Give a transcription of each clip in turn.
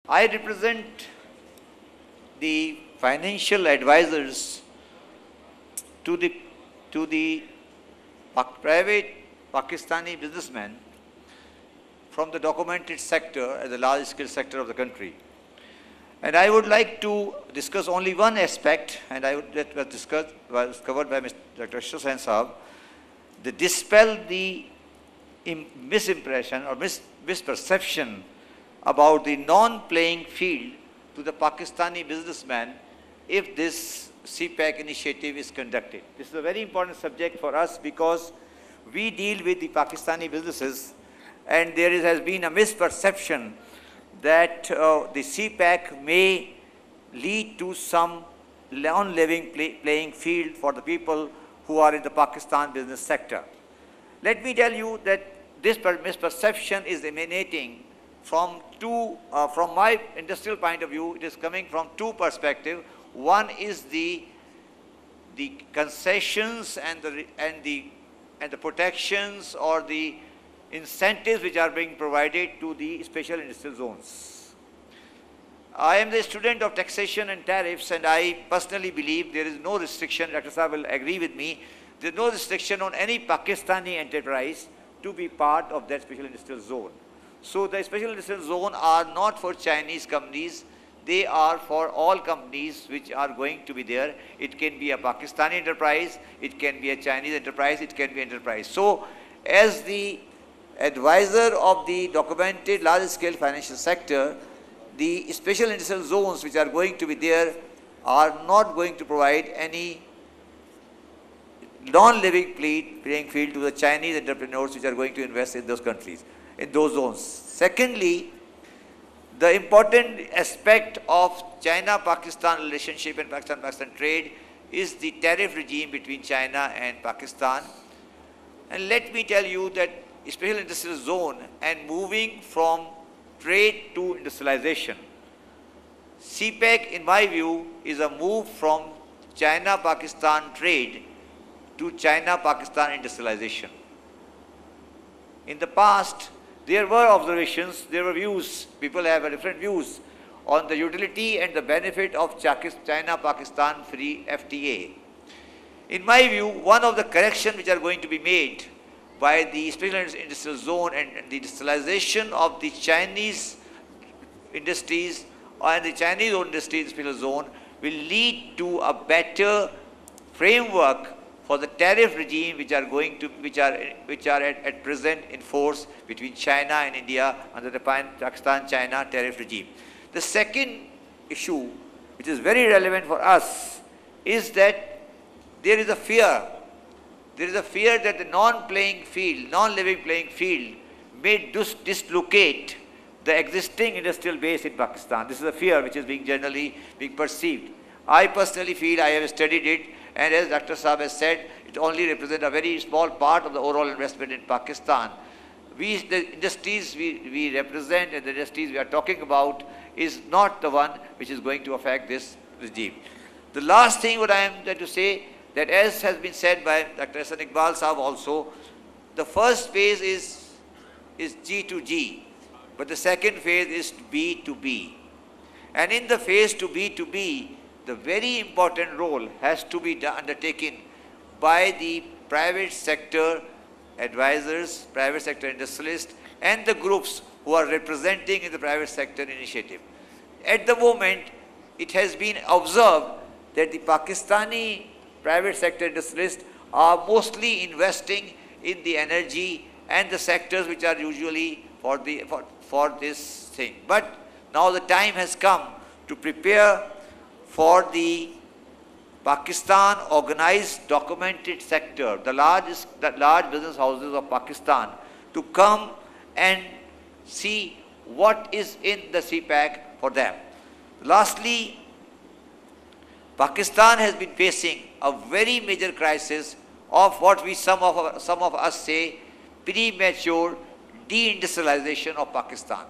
I represent the financial advisors to the private Pakistani businessmen from the documented sector as the largest scale sector of the country. And I would like to discuss only one aspect, and that was covered by Mr. Dr. Ashraf Hussain Sahab, to dispel the misimpression or misperception about the non-playing field to the Pakistani businessman if this CPEC initiative is conducted. This is a very important subject for us because we deal with the Pakistani businesses, and there has been a misperception that the CPEC may lead to some non-living playing field for the people who are in the Pakistan business sector. Let me tell you that this misperception is emanating from from my industrial point of view, it is coming from two perspectives. One is the concessions and the protections or the incentives which are being provided to the special industrial zones. I am the student of taxation and tariffs, and I personally believe there is no restriction, Dr. Saab will agree with me, there is no restriction on any Pakistani enterprise to be part of that special industrial zone. So the special industrial zone are not for Chinese companies, they are for all companies which are going to be there. It can be a Pakistani enterprise, it can be a Chinese enterprise, it can be enterprise. So as the advisor of the documented large scale financial sector, the special industrial zones which are going to be there are not going to provide any non-living playing field to the Chinese entrepreneurs which are going to invest in those countries, in those zones. Secondly, the important aspect of China-Pakistan relationship and Pakistan-Pakistan trade is the tariff regime between China and Pakistan. And let me tell you that special industrial zone and moving from trade to industrialization, CPEC in my view is a move from China-Pakistan trade to China-Pakistan industrialization. In the past, there were observations, there were views, people have different views on the utility and the benefit of China-Pakistan free FTA. In my view, one of the corrections which are going to be made by the special industrial zone and the industrialization of the Chinese industries and the Chinese owned industries special zone will lead to a better framework for the tariff regime which are at present in force between China and India under the Pakistan-China tariff regime. The second issue, which is very relevant for us, is that there is a fear. There is a fear that the non-living playing field may dislocate the existing industrial base in Pakistan. This is a fear which is generally being perceived. I personally feel, I have studied it, and as Dr. Saab has said, it only represents a very small part of the overall investment in Pakistan. The industries we represent and the industries we are talking about is not the one which is going to affect this regime. The last thing what I am going to say, that as has been said by Dr. Hassan Iqbal Saab also, the first phase is G to G, but the second phase is B to B. And in the phase to B, the very important role has to be undertaken by the private sector advisors, private sector industrialists, and the groups who are representing in the private sector initiative. At the moment, it has been observed that the Pakistani private sector industrialists are mostly investing in the energy and the sectors which are usually for this thing. But now the time has come to prepare for the Pakistan organized documented sector, the large business houses of Pakistan, to come and see what is in the CPEC for them. Lastly, Pakistan has been facing a very major crisis of what some of us say premature deindustrialization of Pakistan.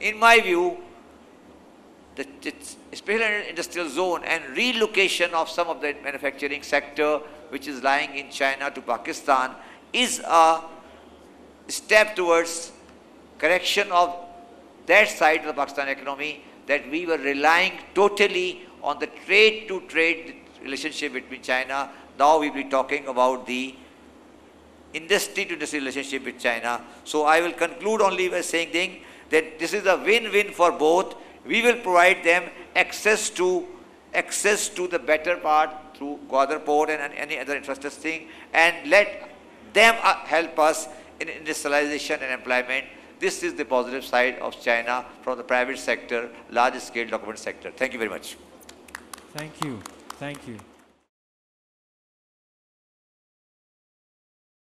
In my view, the special industrial zone and relocation of some of the manufacturing sector which is lying in China to Pakistan is a step towards correction of that side of the Pakistan economy, that we were relying totally on the trade-to-trade relationship between China. Now we will be talking about the industry-to-industry relationship with China. So I will conclude only by saying that this is a win-win for both. We will provide them access to the better part through Gwadar port and any other infrastructure thing, and let them help us in industrialization and employment. This is the positive side of China from the private sector, large-scale document sector. Thank you very much. Thank you. Thank you.